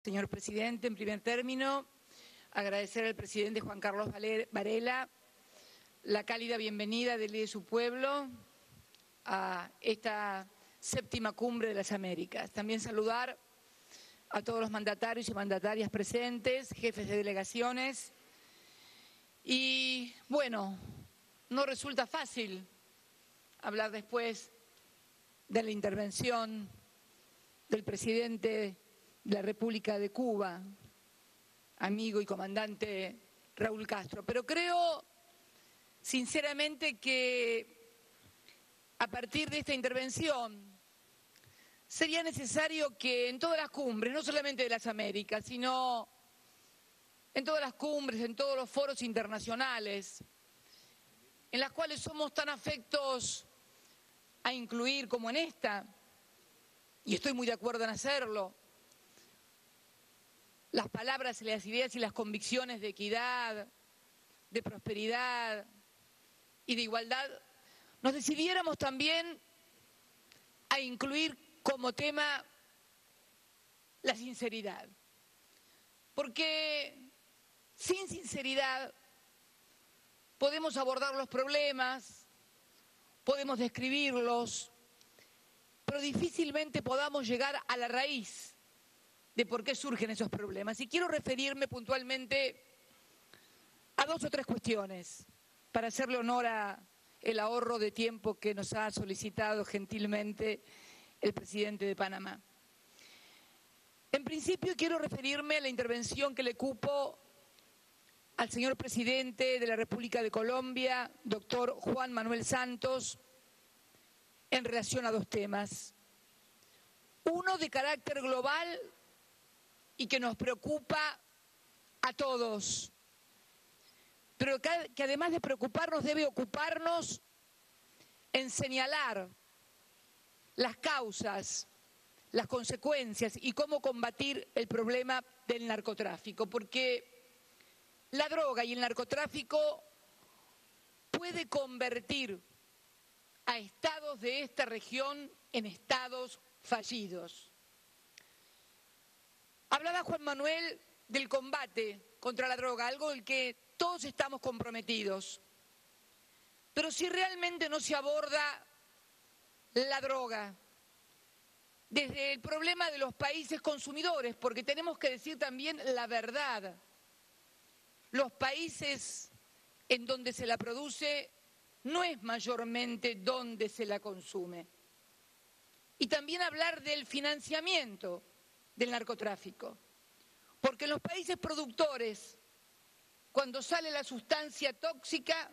Señor presidente, en primer término, agradecer al presidente Juan Carlos Varela la cálida bienvenida de él y de su pueblo a esta séptima cumbre de las Américas. También saludar a todos los mandatarios y mandatarias presentes, jefes de delegaciones. Y bueno, no resulta fácil hablar después de la intervención del presidente de la República de Cuba, amigo y comandante Raúl Castro. Pero creo sinceramente que a partir de esta intervención sería necesario que en todas las cumbres, no solamente de las Américas, sino en todas las cumbres, en todos los foros internacionales, en las cuales somos tan afectos a incluir como en esta, y estoy muy de acuerdo en hacerlo, las palabras, las ideas y las convicciones de equidad, de prosperidad y de igualdad, nos decidiéramos también a incluir como tema la sinceridad. Porque sin sinceridad podemos abordar los problemas, podemos describirlos, pero difícilmente podamos llegar a la raíz de por qué surgen esos problemas. Y quiero referirme puntualmente a dos o tres cuestiones para hacerle honor a el ahorro de tiempo que nos ha solicitado gentilmente el presidente de Panamá. En principio quiero referirme a la intervención que le cupo al señor presidente de la República de Colombia, doctor Juan Manuel Santos, en relación a dos temas. Uno de carácter global y que nos preocupa a todos, pero que además de preocuparnos debe ocuparnos en señalar las causas, las consecuencias y cómo combatir el problema del narcotráfico, porque la droga y el narcotráfico puede convertir a estados de esta región en estados fallidos. Hablaba Juan Manuel del combate contra la droga, algo en que todos estamos comprometidos. Pero si realmente no se aborda la droga desde el problema de los países consumidores, porque tenemos que decir también la verdad, los países en donde se la produce no es mayormente donde se la consume. Y también hablar del financiamiento del narcotráfico, porque en los países productores, cuando sale la sustancia tóxica,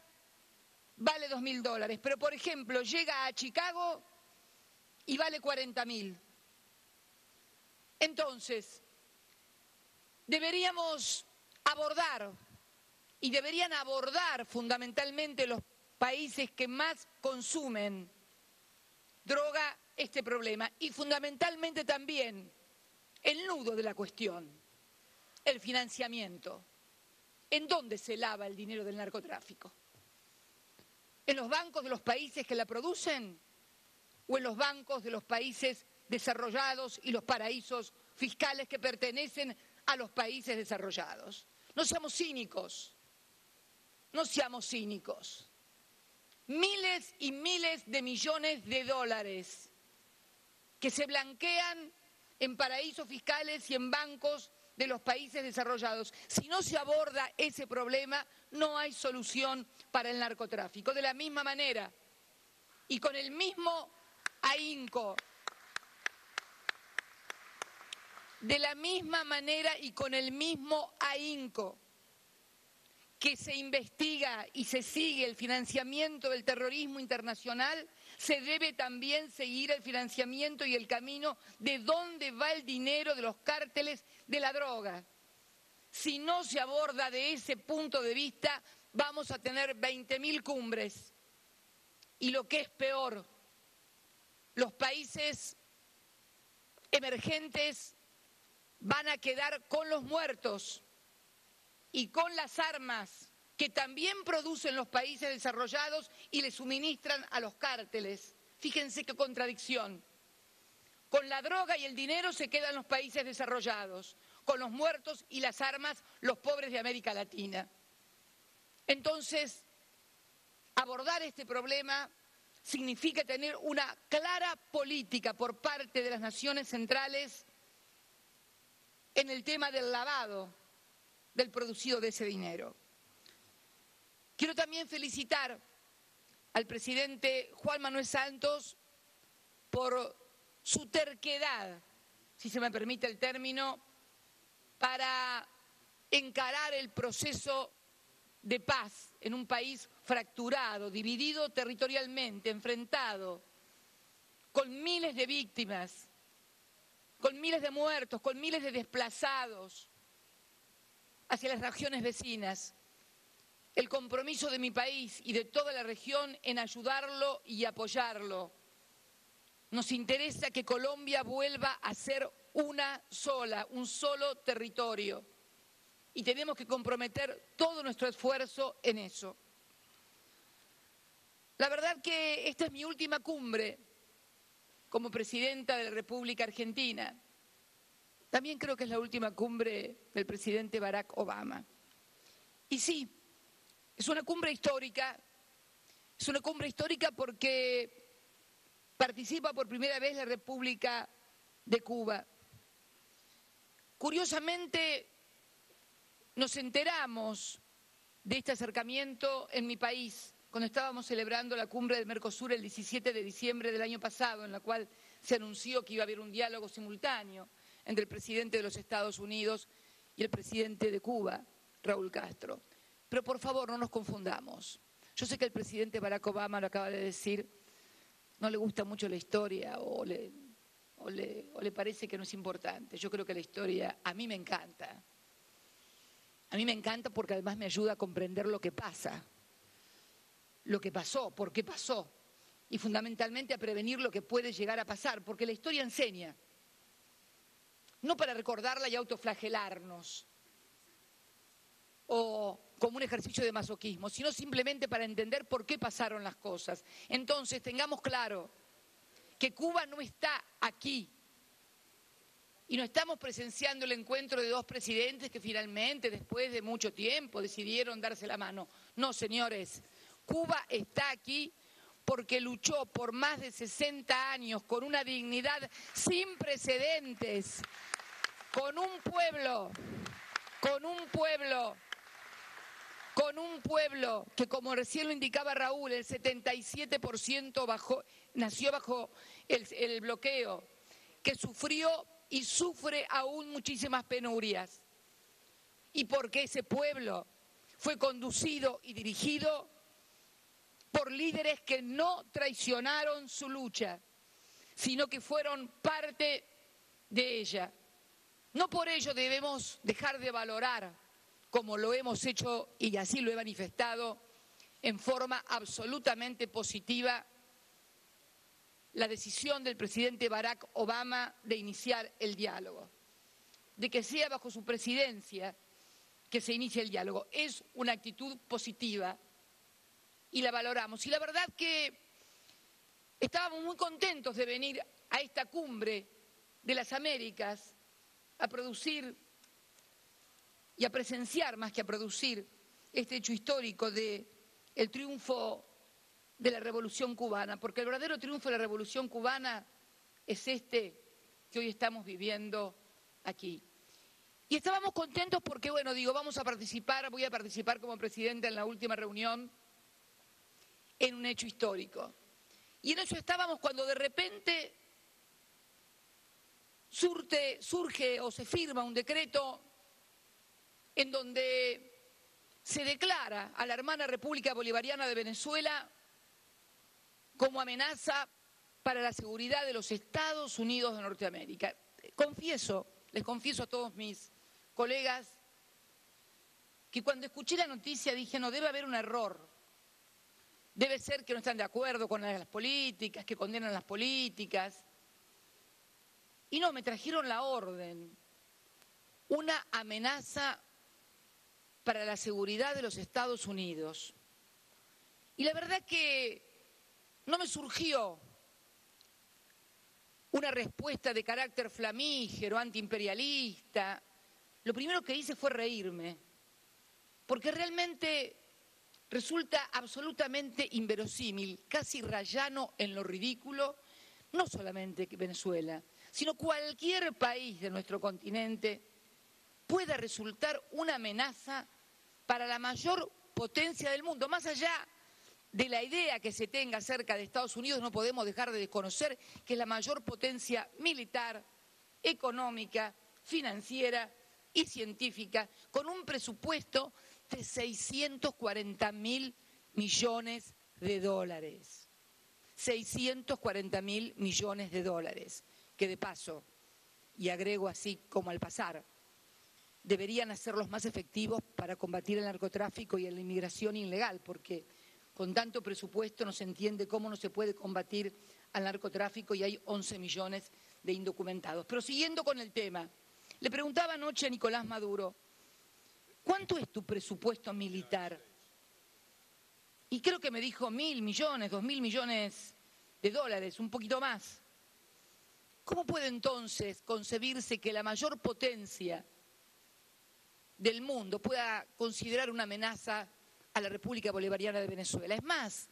vale $2.000, pero por ejemplo llega a Chicago y vale 40.000. Entonces, deberíamos abordar, y deberían abordar fundamentalmente los países que más consumen droga, este problema, y fundamentalmente también el nudo de la cuestión, el financiamiento. ¿En dónde se lava el dinero del narcotráfico? ¿En los bancos de los países que la producen o en los bancos de los países desarrollados y los paraísos fiscales que pertenecen a los países desarrollados? No seamos cínicos, no seamos cínicos. Miles y miles de millones de dólares que se blanquean en paraísos fiscales y en bancos de los países desarrollados. Si no se aborda ese problema, no hay solución para el narcotráfico. De la misma manera y con el mismo ahínco, de la misma manera y con el mismo ahínco que se investiga y se sigue el financiamiento del terrorismo internacional, se debe también seguir el financiamiento y el camino de dónde va el dinero de los cárteles de la droga. Si no se aborda de ese punto de vista, vamos a tener 20.000 cumbres. Y lo que es peor, los países emergentes van a quedar con los muertos y con las armas que también producen los países desarrollados y le suministran a los cárteles. Fíjense qué contradicción. Con la droga y el dinero se quedan los países desarrollados. con los muertos y las armas los pobres de América Latina. Entonces, abordar este problema significa tener una clara política por parte de las naciones centrales en el tema del lavado del producido de ese dinero. Quiero también felicitar al presidente Juan Manuel Santos por su terquedad, si se me permite el término, para encarar el proceso de paz en un país fracturado, dividido territorialmente, enfrentado, con miles de víctimas, con miles de muertos, con miles de desplazados hacia las regiones vecinas. El compromiso de mi país y de toda la región en ayudarlo y apoyarlo. Nos interesa que Colombia vuelva a ser una sola, un solo territorio. Y tenemos que comprometer todo nuestro esfuerzo en eso. La verdad que esta es mi última cumbre como presidenta de la República Argentina. También creo que es la última cumbre del presidente Barack Obama. Y sí, es una cumbre histórica porque participa por primera vez la República de Cuba. Curiosamente, nos enteramos de este acercamiento en mi país cuando estábamos celebrando la cumbre del Mercosur el 17 de diciembre del año pasado, en la cual se anunció que iba a haber un diálogo simultáneo entre el presidente de los Estados Unidos y el presidente de Cuba, Raúl Castro. Pero por favor, no nos confundamos. Yo sé que el presidente Barack Obama lo acaba de decir, no le gusta mucho la historia o le parece que no es importante. Yo creo que la historia a mí me encanta. A mí me encanta porque además me ayuda a comprender lo que pasa, lo que pasó, por qué pasó, y fundamentalmente a prevenir lo que puede llegar a pasar, porque la historia enseña, no para recordarla y autoflagelarnos, o como un ejercicio de masoquismo, sino simplemente para entender por qué pasaron las cosas. Entonces, tengamos claro que Cuba no está aquí y no estamos presenciando el encuentro de dos presidentes que finalmente, después de mucho tiempo, decidieron darse la mano. No, señores, Cuba está aquí porque luchó por más de 60 años con una dignidad sin precedentes, con un pueblo que, como recién lo indicaba Raúl, el 77% nació bajo el bloqueo, que sufrió y sufre aún muchísimas penurias. Y porque ese pueblo fue conducido y dirigido por líderes que no traicionaron su lucha, sino que fueron parte de ella. No por ello debemos dejar de valorar, como lo hemos hecho y así lo he manifestado, en forma absolutamente positiva, la decisión del presidente Barack Obama de iniciar el diálogo, de que sea bajo su presidencia que se inicie el diálogo. Es una actitud positiva y la valoramos. Y la verdad que estábamos muy contentos de venir a esta cumbre de las Américas a producir y a presenciar, más que a producir, este hecho histórico del triunfo de la Revolución Cubana, porque el verdadero triunfo de la Revolución Cubana es este que hoy estamos viviendo aquí. Y estábamos contentos porque, bueno, digo, voy a participar como presidenta en la última reunión en un hecho histórico. Y en eso estábamos cuando de repente surge o se firma un decreto en donde se declara a la hermana República Bolivariana de Venezuela como amenaza para la seguridad de los Estados Unidos de Norteamérica. Les confieso a todos mis colegas que cuando escuché la noticia dije, no, debe haber un error. Debe ser que no están de acuerdo con las políticas, que condenan las políticas. Y no, me trajeron la orden. Una amenaza para la seguridad de los Estados Unidos. Y la verdad que no me surgió una respuesta de carácter flamígero, antiimperialista, lo primero que hice fue reírme, porque realmente resulta absolutamente inverosímil, casi rayano en lo ridículo, no solamente Venezuela, sino cualquier país de nuestro continente pueda resultar una amenaza para la mayor potencia del mundo. Más allá de la idea que se tenga acerca de Estados Unidos, no podemos dejar de desconocer que es la mayor potencia militar, económica, financiera y científica, con un presupuesto de 640.000 millones de dólares. 640.000 millones de dólares, que de paso, y agrego así como al pasar, deberían hacerlos más efectivos para combatir el narcotráfico y la inmigración ilegal, porque con tanto presupuesto no se entiende cómo no se puede combatir al narcotráfico y hay 11 millones de indocumentados. Pero siguiendo con el tema, le preguntaba anoche a Nicolás Maduro, ¿cuánto es tu presupuesto militar? Y creo que me dijo 1.000 millones, 2.000 millones de dólares, un poquito más. ¿Cómo puede entonces concebirse que la mayor potencia del mundo pueda considerar una amenaza a la República Bolivariana de Venezuela? Es más,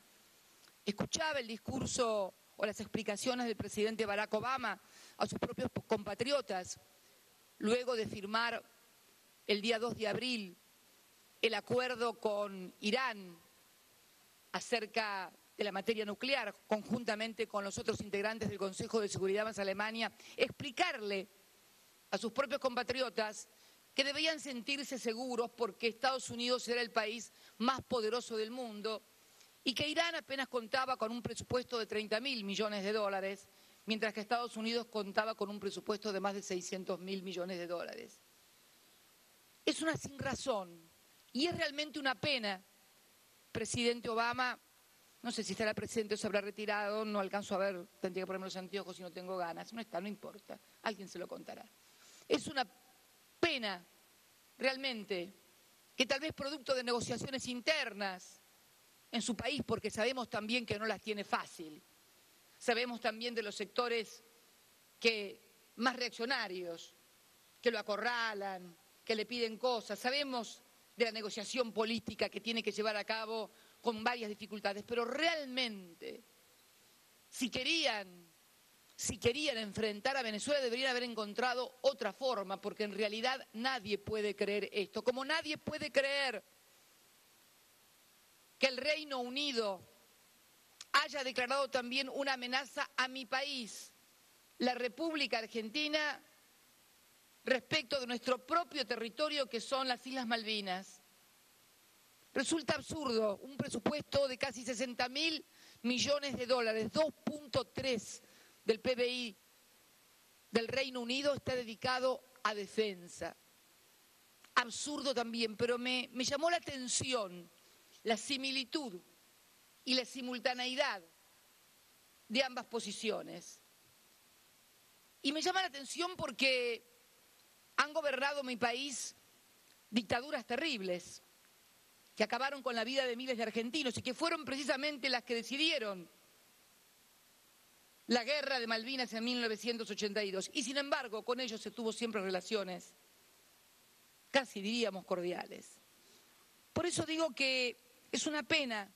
escuchaba el discurso o las explicaciones del presidente Barack Obama a sus propios compatriotas luego de firmar el día 2 de abril el acuerdo con Irán acerca de la materia nuclear, conjuntamente con los otros integrantes del Consejo de Seguridad más Alemania, explicarle a sus propios compatriotas que debían sentirse seguros porque Estados Unidos era el país más poderoso del mundo y que Irán apenas contaba con un presupuesto de 30.000 millones de dólares, mientras que Estados Unidos contaba con un presupuesto de más de 600.000 millones de dólares. Es una sinrazón y es realmente una pena, presidente Obama. No sé si estará presente o se habrá retirado, no alcanzo a ver, tendría que ponerme los anteojos si no tengo ganas. No está, no importa, alguien se lo contará. Es una pena, realmente, que tal vez producto de negociaciones internas en su país, porque sabemos también que no las tiene fácil, sabemos también de los sectores más reaccionarios, que lo acorralan, que le piden cosas, sabemos de la negociación política que tiene que llevar a cabo con varias dificultades, pero realmente, si querían enfrentar a Venezuela, deberían haber encontrado otra forma, porque en realidad nadie puede creer esto, como nadie puede creer que el Reino Unido haya declarado también una amenaza a mi país, la República Argentina, respecto de nuestro propio territorio, que son las Islas Malvinas. Resulta absurdo, un presupuesto de casi 60.000 millones de dólares, 2.3 del PBI del Reino Unido está dedicado a defensa. Absurdo también, pero me llamó la atención la similitud y la simultaneidad de ambas posiciones. Y me llama la atención porque han gobernado mi país dictaduras terribles que acabaron con la vida de miles de argentinos y que fueron precisamente las que decidieron la guerra de Malvinas en 1982. Y sin embargo, con ellos se tuvo siempre relaciones, casi diríamos cordiales. Por eso digo que es una pena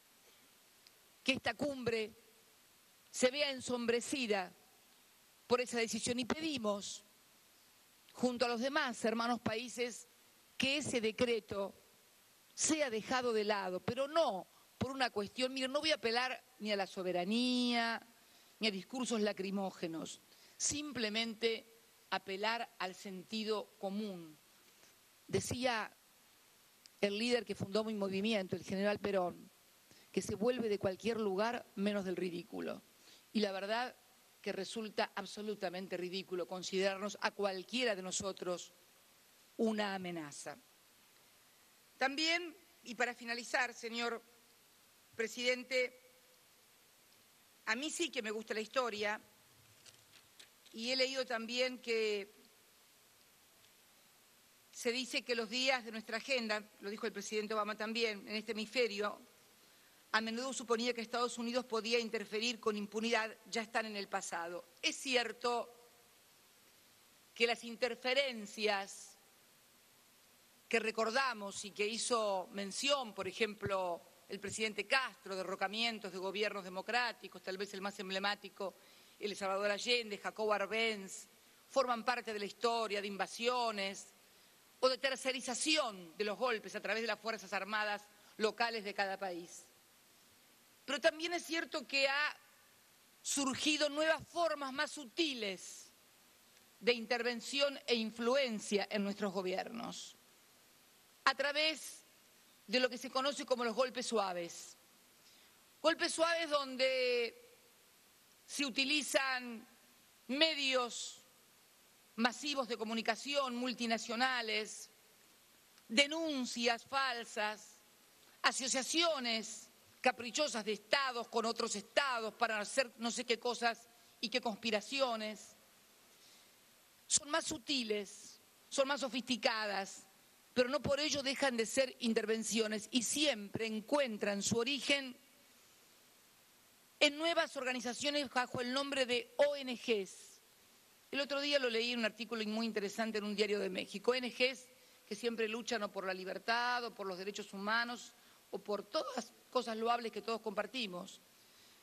que esta cumbre se vea ensombrecida por esa decisión y pedimos, junto a los demás hermanos países, que ese decreto sea dejado de lado, pero no por una cuestión, miren, no voy a apelar ni a la soberanía, ni a discursos lacrimógenos, simplemente apelar al sentido común. Decía el líder que fundó mi movimiento, el general Perón, que se vuelve de cualquier lugar menos del ridículo. Y la verdad que resulta absolutamente ridículo considerarnos a cualquiera de nosotros una amenaza. También, y para finalizar, señor presidente, a mí sí que me gusta la historia y he leído también que se dice que los días de nuestra agenda, lo dijo el presidente Obama también, en este hemisferio, a menudo suponía que Estados Unidos podía interferir con impunidad, ya están en el pasado. Es cierto que las interferencias que recordamos y que hizo mención, por ejemplo, el presidente Castro, derrocamientos de gobiernos democráticos, tal vez el más emblemático, el Salvador Allende, Jacobo Arbenz, forman parte de la historia de invasiones o de tercerización de los golpes a través de las Fuerzas Armadas locales de cada país. Pero también es cierto que ha surgido nuevas formas más sutiles de intervención e influencia en nuestros gobiernos, a través de lo que se conoce como los golpes suaves. Golpes suaves donde se utilizan medios masivos de comunicación multinacionales, denuncias falsas, asociaciones caprichosas de estados con otros estados para hacer no sé qué cosas y qué conspiraciones. Son más sutiles, son más sofisticadas, pero no por ello dejan de ser intervenciones y siempre encuentran su origen en nuevas organizaciones bajo el nombre de ONGs. El otro día lo leí en un artículo muy interesante en un diario de México. ONGs que siempre luchan o por la libertad o por los derechos humanos o por todas cosas loables que todos compartimos,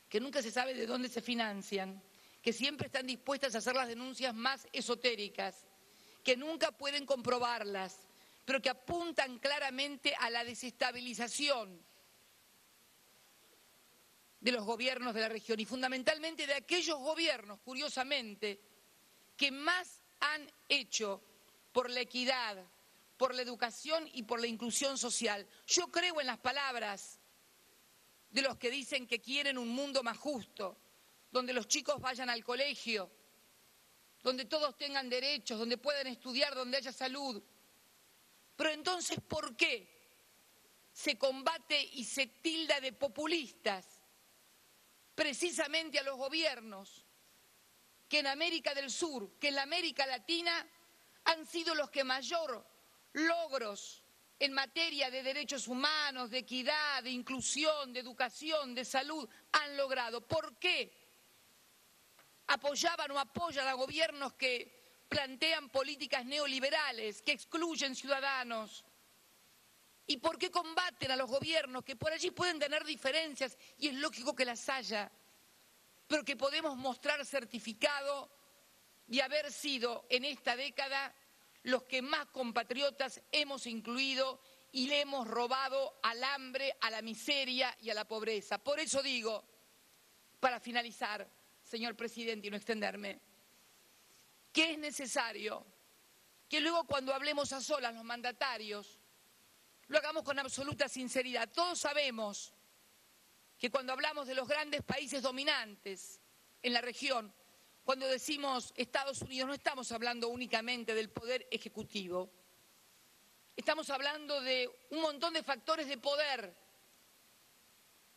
que nunca se sabe de dónde se financian, que siempre están dispuestas a hacer las denuncias más esotéricas, que nunca pueden comprobarlas, pero que apuntan claramente a la desestabilización de los gobiernos de la región y fundamentalmente de aquellos gobiernos, curiosamente, que más han hecho por la equidad, por la educación y por la inclusión social. Yo creo en las palabras de los que dicen que quieren un mundo más justo, donde los chicos vayan al colegio, donde todos tengan derechos, donde puedan estudiar, donde haya salud. Pero entonces, ¿por qué se combate y se tilda de populistas precisamente a los gobiernos que en América del Sur, que en la América Latina han sido los que mayor logros en materia de derechos humanos, de equidad, de inclusión, de educación, de salud han logrado? ¿Por qué apoyaban o apoyan a gobiernos que plantean políticas neoliberales, que excluyen ciudadanos? ¿Y por qué combaten a los gobiernos que por allí pueden tener diferencias, y es lógico que las haya, pero que podemos mostrar certificado de haber sido en esta década los que más compatriotas hemos incluido y le hemos robado al hambre, a la miseria y a la pobreza? Por eso digo, para finalizar, señor presidente, y no extenderme, que es necesario que luego cuando hablemos a solas los mandatarios lo hagamos con absoluta sinceridad. Todos sabemos que cuando hablamos de los grandes países dominantes en la región, cuando decimos Estados Unidos, no estamos hablando únicamente del poder ejecutivo. Estamos hablando de un montón de factores de poder,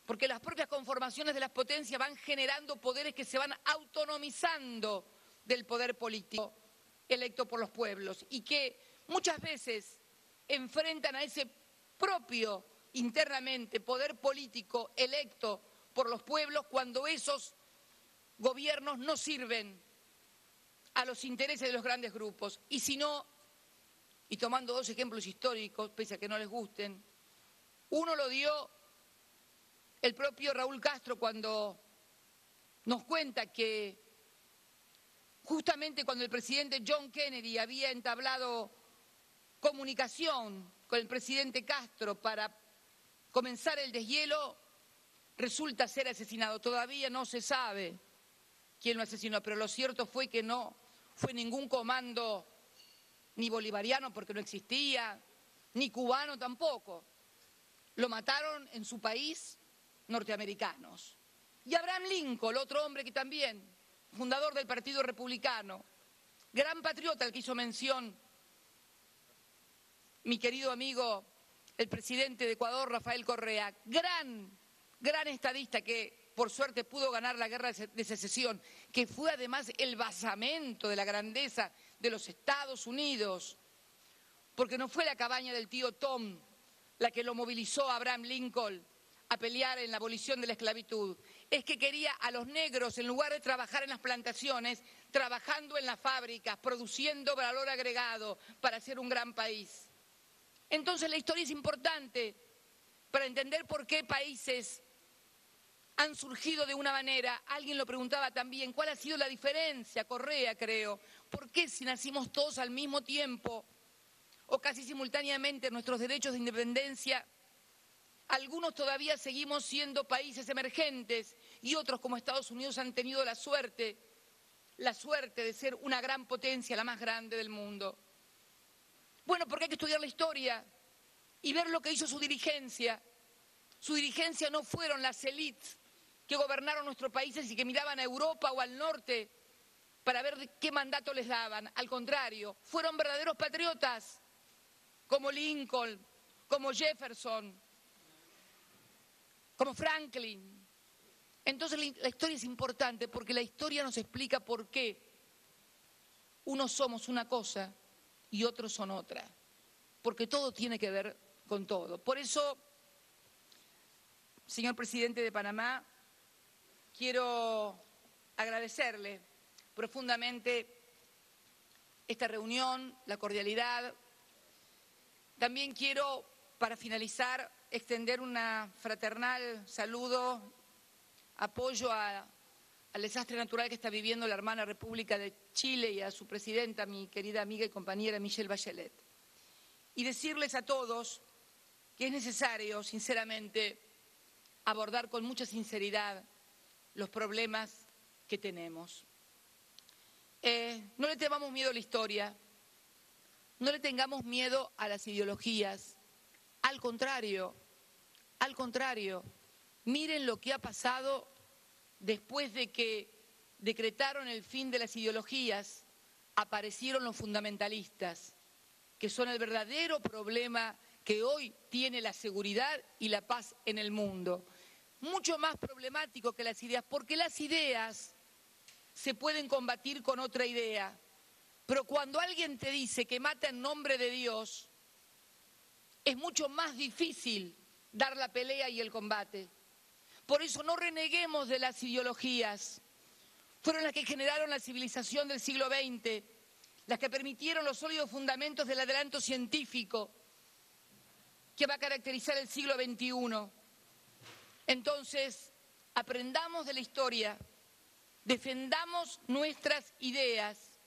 porque las propias conformaciones de las potencias van generando poderes que se van autonomizando del poder político electo por los pueblos y que muchas veces enfrentan a ese propio internamente poder político electo por los pueblos cuando esos gobiernos no sirven a los intereses de los grandes grupos. Y si no, y tomando dos ejemplos históricos, pese a que no les gusten, uno lo dio el propio Raúl Castro cuando nos cuenta que justamente cuando el presidente John Kennedy había entablado comunicación con el presidente Castro para comenzar el deshielo, resulta ser asesinado. Todavía no se sabe quién lo asesinó, pero lo cierto fue que no fue ningún comando ni bolivariano porque no existía, ni cubano tampoco. Lo mataron en su país norteamericanos. Y Abraham Lincoln, otro hombre que también, fundador del Partido Republicano, gran patriota al que hizo mención mi querido amigo, el presidente de Ecuador, Rafael Correa, gran estadista que por suerte pudo ganar la guerra de secesión, que fue además el basamento de la grandeza de los Estados Unidos, porque no fue la cabaña del tío Tom la que lo movilizó a Abraham Lincoln a pelear en la abolición de la esclavitud, es que quería a los negros, en lugar de trabajar en las plantaciones, trabajando en las fábricas, produciendo valor agregado para hacer un gran país. Entonces la historia es importante para entender por qué países han surgido de una manera. Alguien lo preguntaba también, ¿cuál ha sido la diferencia? Correa, creo. ¿Por qué si nacimos todos al mismo tiempo o casi simultáneamente nuestros derechos de independencia, algunos todavía seguimos siendo países emergentes y otros como Estados Unidos han tenido la suerte de ser una gran potencia, la más grande del mundo? Bueno, porque hay que estudiar la historia y ver lo que hizo su dirigencia. Su dirigencia no fueron las élites que gobernaron nuestros países y que miraban a Europa o al norte para ver qué mandato les daban. Al contrario, fueron verdaderos patriotas, como Lincoln, como Jefferson, como Franklin. Entonces la historia es importante porque la historia nos explica por qué unos somos una cosa y otros son otra, porque todo tiene que ver con todo. Por eso, señor presidente de Panamá, quiero agradecerle profundamente esta reunión, la cordialidad. También quiero, para finalizar, extender una fraternal saludo, apoyo al desastre natural que está viviendo la hermana República de Chile y a su presidenta, mi querida amiga y compañera Michelle Bachelet. Y decirles a todos que es necesario, sinceramente, abordar con mucha sinceridad los problemas que tenemos. No le tengamos miedo a la historia, no le tengamos miedo a las ideologías. Al contrario, miren lo que ha pasado después de que decretaron el fin de las ideologías. Aparecieron los fundamentalistas, que son el verdadero problema que hoy tiene la seguridad y la paz en el mundo. Mucho más problemático que las ideas, porque las ideas se pueden combatir con otra idea. Pero cuando alguien te dice que mata en nombre de Dios, es mucho más difícil dar la pelea y el combate. Por eso no reneguemos de las ideologías. Fueron las que generaron la civilización del siglo XX, las que permitieron los sólidos fundamentos del adelanto científico que va a caracterizar el siglo XXI. Entonces, aprendamos de la historia, defendamos nuestras ideas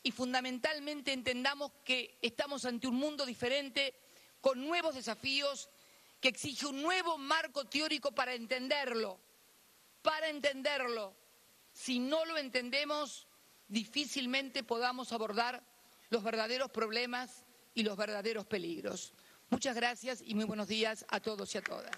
y fundamentalmente entendamos que estamos ante un mundo diferente, con nuevos desafíos, que exige un nuevo marco teórico para entenderlo. Si no lo entendemos, difícilmente podamos abordar los verdaderos problemas y los verdaderos peligros. Muchas gracias y muy buenos días a todos y a todas.